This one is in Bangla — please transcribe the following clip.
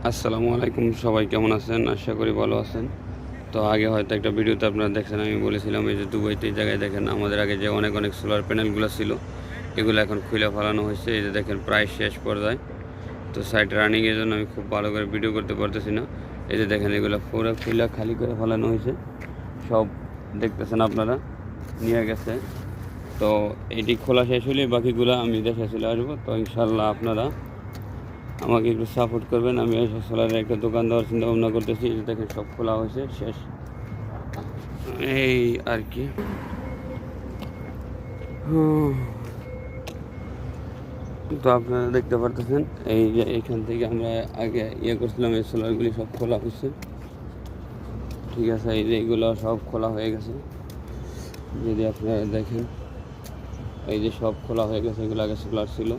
আসসালামু আলাইকুম, সবাই কেমন আছেন? আশা করি ভালো আছেন। তো আগে হয়তো একটা ভিডিওতে আপনারা দেখছেন, আমি বলেছিলাম এই যে দুবাইতে এই জায়গায় দেখেন আমাদের আগে যে অনেক অনেক সোলার প্যানেলগুলো ছিল, এগুলো এখন খুলে ফেলানো হয়েছে। এই যে দেখেন প্রায় শেষ পর্যায়ে। তো সাইড রানিংয়ের জন্য আমি খুব ভালো করে ভিডিও করতে পারতেছি না। এই যে দেখেন এগুলো পুরো খুলে খালি করে ফেলানো হয়েছে, সব দেখতেছেন আপনারা, নিয়ে গেছে। তো এটি খোলা শেষ হলে বাকিগুলো আমি দেখে চলে আসবো। তো ইনশাল্লাহ আপনারা আমাকে একটু সাপোর্ট করবেন। আমি সোলারের একটা দোকান দেওয়ার চিন্তা ভাবনা করতেছি। এটা দেখেন সব খোলা হয়েছে, শেষ এই আর কি। তো আপনারা দেখতে পারতেছেন এই যে এখান থেকে আমরা আগে করছিলাম, এই সোলারগুলি সব খোলা হয়েছে। ঠিক আছে, এই যে এইগুলো সব খোলা হয়ে গেছে। যদি আপনারা দেখেন এই যে সব খোলা হয়ে গেছে, এগুলো আগে সোলার ছিল।